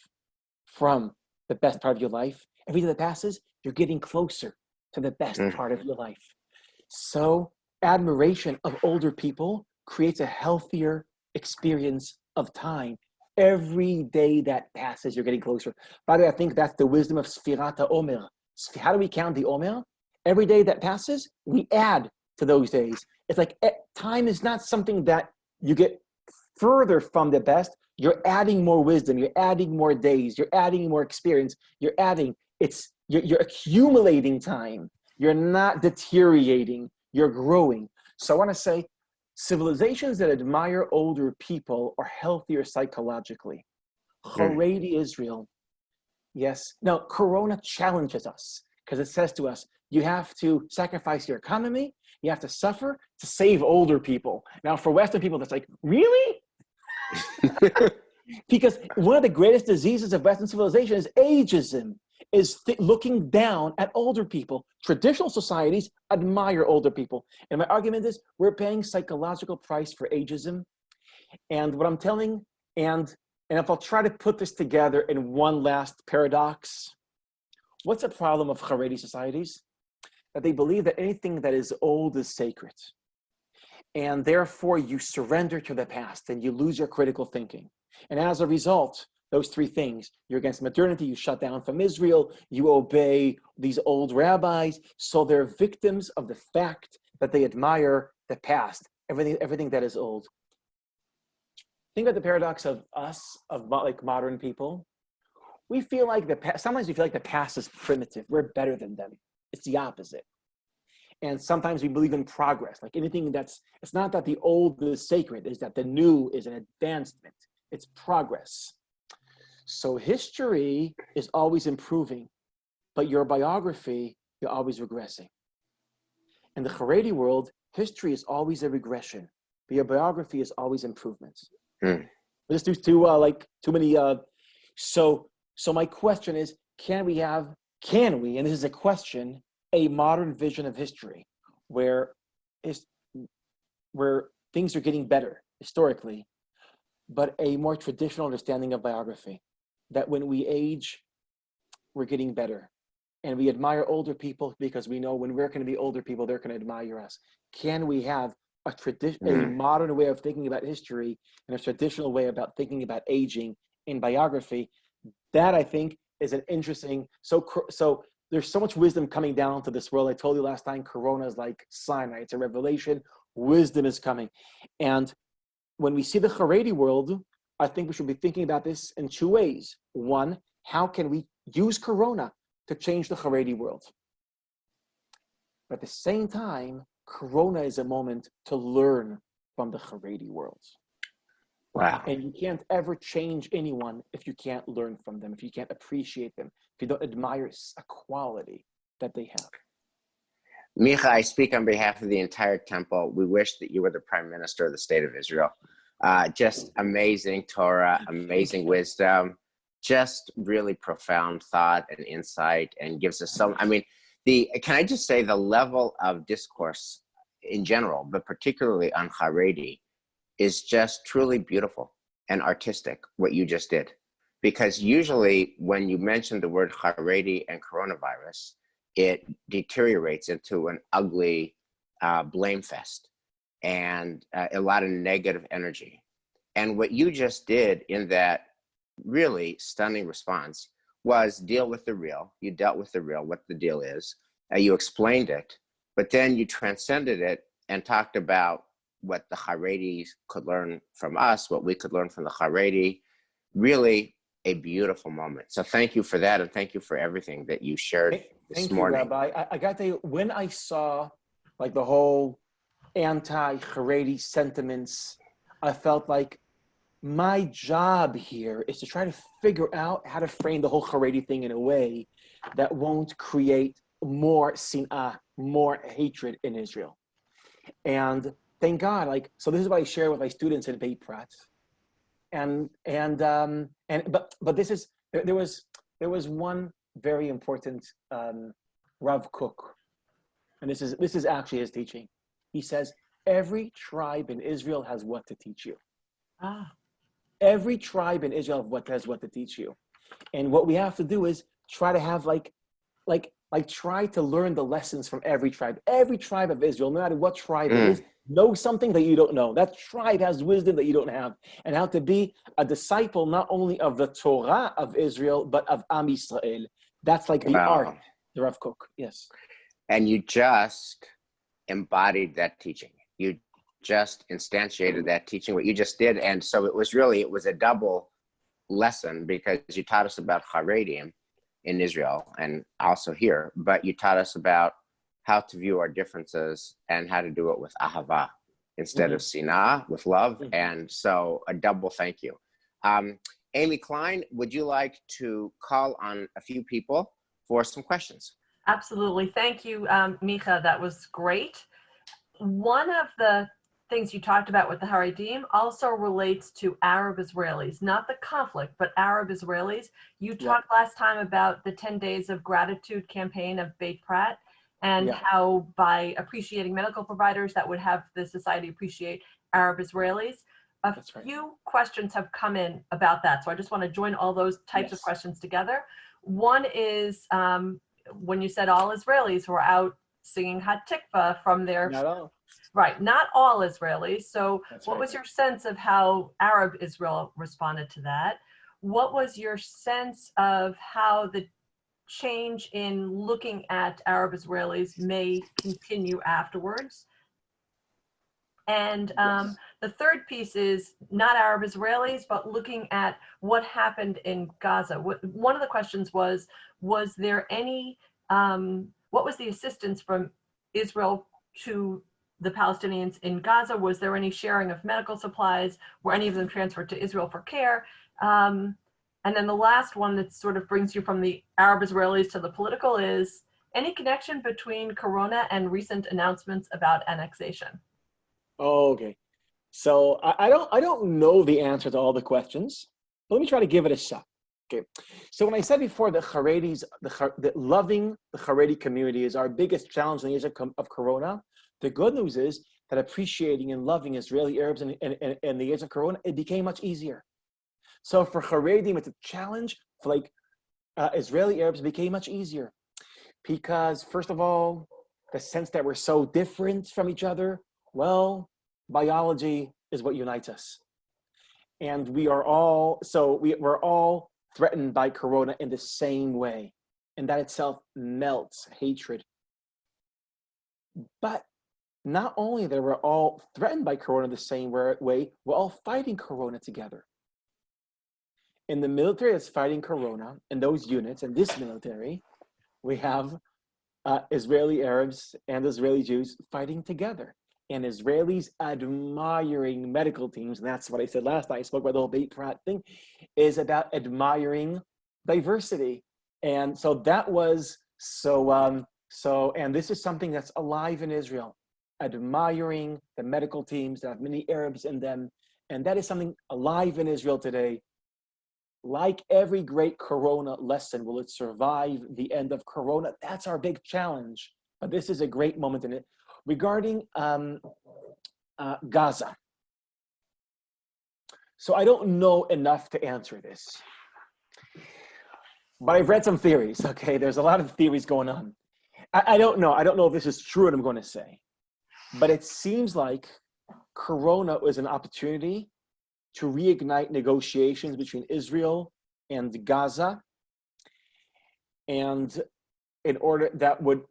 from the best part of your life. Every day that passes, you're getting closer to the best part of your life. So admiration of older people creates a healthier experience of time. Every day that passes, you're getting closer. By the way, I think that's the wisdom of Sfirat HaOmer. How do we count the Omer? Every day that passes, we add to those days. It's like time is not something that you get further from the best. You're adding more wisdom. You're adding more days. You're adding more experience. You're accumulating time. You're not deteriorating. You're growing. So I want to say, civilizations that admire older people are healthier psychologically. Haredi Israel, yes. Now, Corona challenges us because it says to us, you have to sacrifice your economy. You have to suffer to save older people. Now, for Western people, that's like, really? Because one of the greatest diseases of Western civilization is ageism, is looking down at older people. Traditional societies admire older people. And my argument is, we're paying psychological price for ageism. And what I'm telling, and if I'll try to put this together in one last paradox, what's the problem of Haredi societies? That they believe that anything that is old is sacred. And therefore you surrender to the past and you lose your critical thinking. And as a result, those three things, you're against modernity, you shut down from Israel, you obey these old rabbis. So they're victims of the fact that they admire the past, everything that is old. Think about the paradox of us, of like modern people. We feel like sometimes we feel like the past is primitive. We're better than them. It's the opposite. And sometimes we believe in progress. Like anything it's not that the old is sacred, it's that the new is an advancement. It's progress. So history is always improving, but your biography, you're always regressing. In the Haredi world, history is always a regression, but your biography is always improvement. Just too like too many. So my question is, can we, and this is a question, a modern vision of history where is where things are getting better historically, but a more traditional understanding of biography, that when we age, we're getting better. And we admire older people because we know when we're going to be older people, they're going to admire us. Can we have a modern way of thinking about history and a traditional way about thinking about aging in biography? That, I think, is an interesting, so there's so much wisdom coming down to this world. I told you last time, Corona is like Sinai. It's a revelation. Wisdom is coming. And when we see the Haredi world, I think we should be thinking about this in two ways. One, how can we use Corona to change the Haredi world? But at the same time, Corona is a moment to learn from the Haredi world. Wow. And you can't ever change anyone if you can't learn from them, if you can't appreciate them, if you don't admire a quality that they have. Micah, I speak on behalf of the entire temple. We wish that you were the prime minister of the state of Israel. Just amazing Torah, amazing wisdom, just really profound thought and insight, and gives us some, can I just say the level of discourse in general, but particularly on Haredi, is just truly beautiful and artistic, what you just did. Because usually when you mention the word Haredi and coronavirus, it deteriorates into an ugly blame fest and a lot of negative energy. And what you just did in that really stunning response was deal with the real. You dealt with the real, what the deal is. You explained it, but then you transcended it and talked about what the Haredi could learn from us, what we could learn from the Haredi. Really a beautiful moment. So thank you for that, and thank you for everything that you shared this morning. Thank you, Rabbi. I got to tell you, when I saw like the whole anti-Haredi sentiments, I felt like my job here is to try to figure out how to frame the whole Haredi thing in a way that won't create more sin'ah, more hatred in Israel. And thank God, so this is what I share with my students in Beit Prat. But this is, there was one very important Rav Kook, and this is actually his teaching. He says, every tribe in Israel has what to teach you. Every tribe in Israel has what to teach you. And what we have to do is try to have try to learn the lessons from every tribe. Every tribe of Israel, no matter what tribe it is, know something that you don't know. That tribe has wisdom that you don't have. And how to be a disciple not only of the Torah of Israel, but of Am Yisrael. That's like the art, the Rav Kook, yes. And you just embodied that teaching. You just instantiated that teaching, what you just did. And so it was a double lesson, because you taught us about Haredim in Israel and also here, but you taught us about how to view our differences and how to do it with ahava instead of sinah, with love. And so a double thank you. Amy Klein, would you like to call on a few people for some questions? Absolutely. Thank you, Micah. That was great. One of the things you talked about with the Haredim also relates to Arab Israelis, not the conflict, but Arab Israelis. You talked last time about the 10 Days of Gratitude campaign of Beit Prat, and how by appreciating medical providers, that would have the society appreciate Arab Israelis. A few questions have come in about that. So I just want to join all those types of questions together. One is, when you said all Israelis were out singing Hatikva from their... Not all. Right, not all Israelis. So what was your sense of how Arab Israel responded to that? What was your sense of how the change in looking at Arab Israelis may continue afterwards? And the third piece is not Arab Israelis, but looking at what happened in Gaza. One of the questions was there any, what was the assistance from Israel to the Palestinians in Gaza? Was there any sharing of medical supplies? Were any of them transferred to Israel for care? And then the last one that sort of brings you from the Arab Israelis to the political is any connection between Corona and recent announcements about annexation? Oh, okay. So I don't know the answer to all the questions, but let me try to give it a shot. Okay. So when I said before that Haredis, that loving the Haredi community is our biggest challenge in the age of Corona, the good news is that appreciating and loving Israeli Arabs in the age of Corona, it became much easier. So for Haredim, it's a challenge. For Israeli Arabs, it became much easier because, first of all, the sense that we're so different from each other. Well, biology is what unites us, and we're all threatened by Corona in the same way, and that itself melts hatred. But not only that we're all threatened by Corona the same way, we're all fighting Corona together. In the military that's fighting Corona, in those units, in this military, we have Israeli Arabs and Israeli Jews fighting together. And Israelis admiring medical teams, and that's what I said last night. I spoke about the whole Beit Prat thing, is about admiring diversity. And so that was, and this is something that's alive in Israel, admiring the medical teams that have many Arabs in them. And that is something alive in Israel today. Like every great Corona lesson, will it survive the end of Corona? That's our big challenge. But this is a great moment in it. Regarding Gaza. So I don't know enough to answer this. But I've read some theories, okay? There's a lot of theories going on. I don't know. I don't know if this is true what I'm going to say. But it seems like Corona was an opportunity to reignite negotiations between Israel and Gaza, and in order that would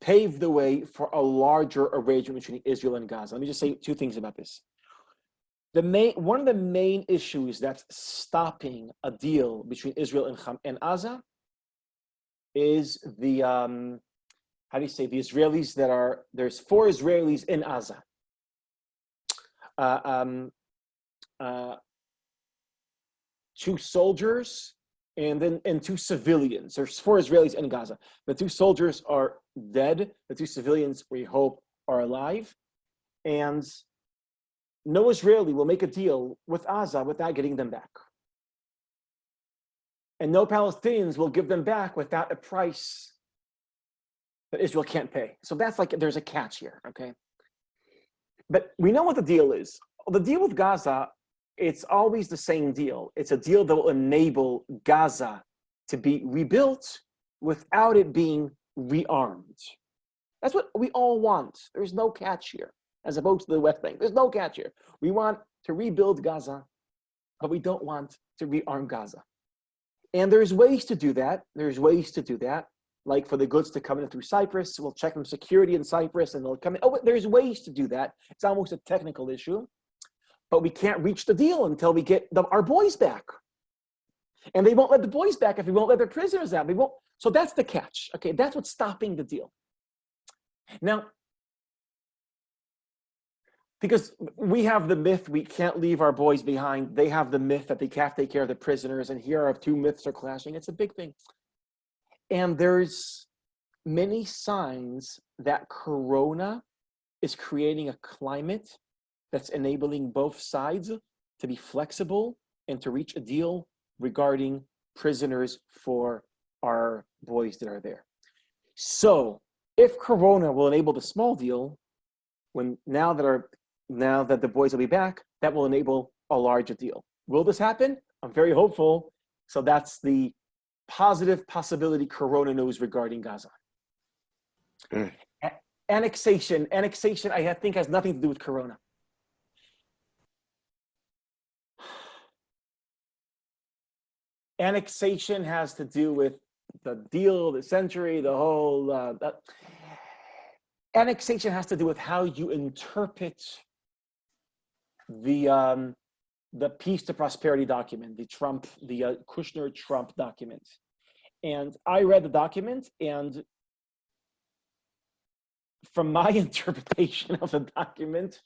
pave the way for a larger arrangement between Israel and Gaza. Let me just say two things about this. One of the main issues that's stopping a deal between Israel and Gaza is the the Israelis there's 4 Israelis in Gaza. 2 soldiers and 2 civilians. There's 4 Israelis in Gaza. The 2 soldiers are dead. The 2 civilians, we hope, are alive. And no Israeli will make a deal with Gaza without getting them back. And no Palestinians will give them back without a price that Israel can't pay. So that's there's a catch here, okay? But we know what the deal is. The deal with Gaza, it's always the same deal. It's a deal that will enable Gaza to be rebuilt without it being rearmed. That's what we all want. There's no catch here, as opposed to the West Bank. There's no catch here. We want to rebuild Gaza, but we don't want to rearm Gaza. And there's ways to do that. Like for the goods to come in through Cyprus, we'll check them security in Cyprus and they'll come in. Oh, there's ways to do that. It's almost a technical issue. But we can't reach the deal until we get our boys back. And they won't let the boys back if we won't let their prisoners out. So that's the catch. Okay, that's what's stopping the deal. Now, because we have the myth we can't leave our boys behind. They have the myth that they can't take care of the prisoners. And here our 2 myths are clashing. It's a big thing. And there's many signs that Corona is creating a climate that's enabling both sides to be flexible and to reach a deal regarding prisoners for our boys that are there. So if Corona will enable the small deal, now that the boys will be back, that will enable a larger deal. Will this happen? I'm very hopeful. So that's the positive possibility Corona knows regarding Gaza. Annexation, I think has nothing to do with Corona. Annexation has to do with the deal, the century, the whole. Annexation has to do with how you interpret the Peace to Prosperity document, the Kushner-Trump document. And I read the document, and from my interpretation of the document,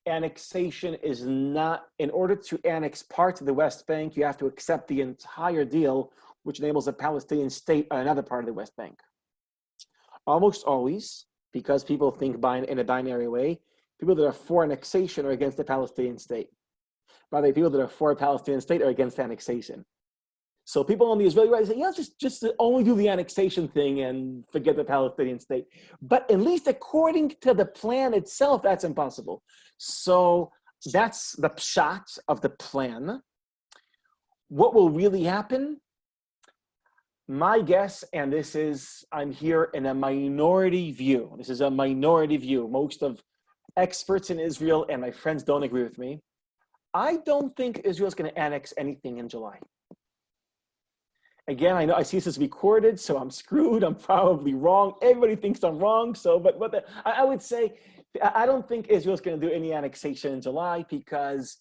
annexation is not, in order to annex parts of the West Bank, you have to accept the entire deal, which enables a Palestinian state on another part of the West Bank. Almost always, because people think in a binary way, people that are for annexation are against the Palestinian state. By the way, people that are for a Palestinian state are against annexation. So people on the Israeli right say, yeah, just only do the annexation thing and forget the Palestinian state. But at least according to the plan itself, that's impossible. So that's the pshat of the plan. What will really happen? My guess, and this is, I'm here in a minority view. This is a minority view. Most of experts in Israel and my friends don't agree with me. I don't think Israel's going to annex anything in July. Again, I know I see this is recorded, so I'm screwed. I'm probably wrong. Everybody thinks I'm wrong. So, I would say, I don't think Israel's going to do any annexation in July because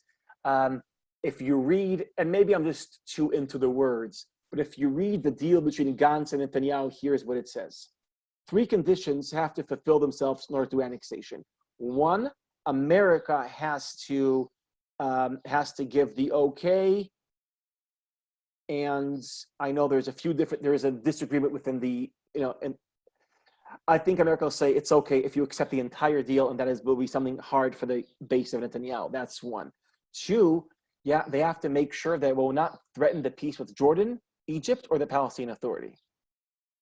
if you read, and maybe I'm just too into the words, but if you read the deal between Gantz and Netanyahu, here's what it says. 3 conditions have to fulfill themselves in order to do annexation. 1, America has to give the okay. And I know there is a disagreement within the, and I think America will say it's okay if you accept the entire deal, and that will be something hard for the base of Netanyahu. That's 1. 2, yeah, they have to make sure that it will not threaten the peace with Jordan, Egypt, or the Palestinian Authority.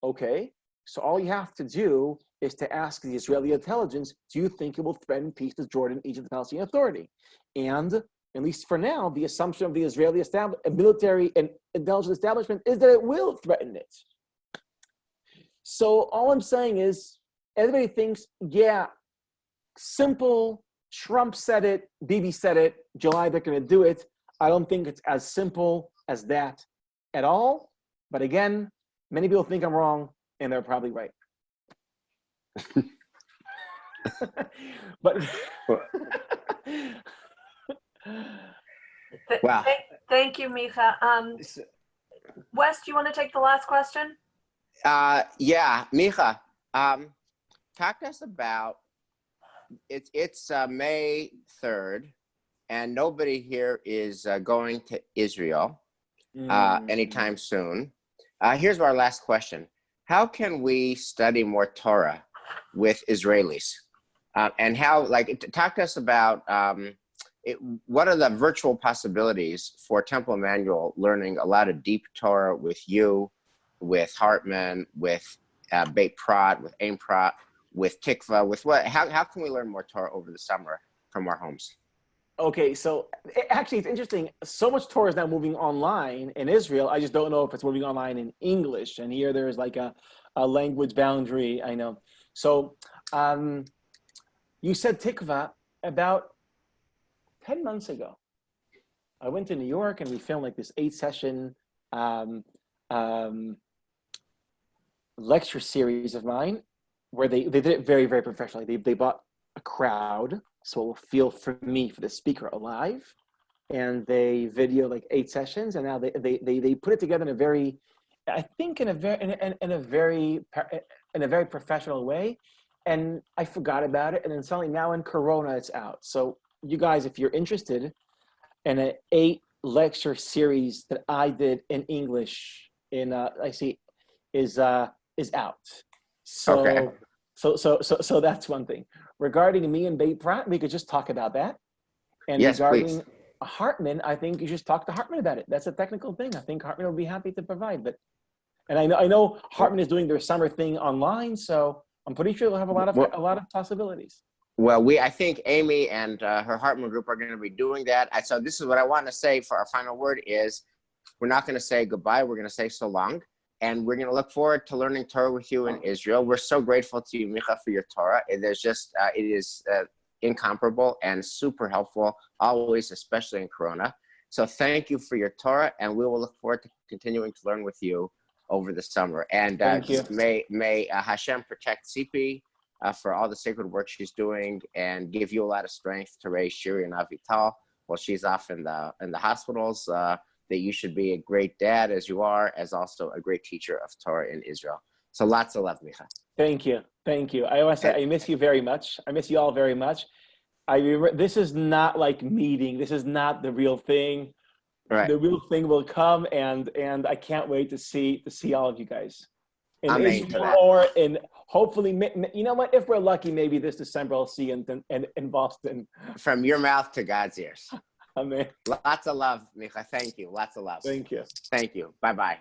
Okay, so all you have to do is to ask the Israeli intelligence, do you think it will threaten peace with Jordan, Egypt, the Palestinian Authority? And at least for now, the assumption of the Israeli military and intelligence establishment is that it will threaten it. So all I'm saying is, everybody thinks, yeah, simple, Trump said it, Bibi said it, July they're going to do it. I don't think it's as simple as that at all. But again, many people think I'm wrong, and they're probably right. But Wow. Thank you, Micah. Wes, do you want to take the last question? Yeah, Micah, talk to us about, it's May 3rd, and nobody here is going to Israel anytime soon. Here's our last question. How can we study more Torah with Israelis? And how, talk to us about what are the virtual possibilities for Temple Emmanuel learning a lot of deep Torah with you, with Hartman, with Beit Prat, with Aim Prat, with Tikva, with what? How can we learn more Torah over the summer from our homes? Okay, so actually it's interesting. So much Torah is now moving online in Israel. I just don't know if it's moving online in English. And here there's like a language boundary, I know. So you said Tikva about 10 months ago. I went to New York and we filmed like this 8-session lecture series of mine where they did it very, very professionally. They bought a crowd, so it will feel for me, for the speaker, alive, and they video like 8 sessions, and now they put it together in a very, I think in a very professional way. And I forgot about it, and then suddenly now in Corona it's out. So you guys, if you're interested in an 8-lecture series that I did in English is out. So, okay. So that's one thing. Regarding me and Beit Prat, we could just talk about that. And yes, regarding please. Hartman, I think you just talk to Hartman about it. That's a technical thing. I think Hartman will be happy to provide. And I know Hartman is doing their summer thing online, so I'm pretty sure they'll have a lot of possibilities. Well, I think Amy and her Hartman group are going to be doing that. So this is what I want to say for our final word is, we're not going to say goodbye. We're going to say so long. And we're going to look forward to learning Torah with you in Israel. We're so grateful to you, Micha, for your Torah. It is incomparable and super helpful, always, especially in Corona. So thank you for your Torah, and we will look forward to continuing to learn with you over the summer. And may Hashem protect Tzipi for all the sacred work she's doing, and give you a lot of strength to raise Shiri and Avital while she's off in the hospitals. That you should be a great dad as you are, as also a great teacher of Torah in Israel. So lots of love, Micha. Thank you. I always say I miss you very much. I miss you all very much. This is not like meeting. This is not the real thing. Right. The real thing will come, and I can't wait to see all of you guys in Israel or in hopefully, you know what? If we're lucky, maybe this December I'll see you in Boston. From your mouth to God's ears. I mean, Lots of love, Micah. Thank you. Lots of love. thank you. Thank you. Bye-bye.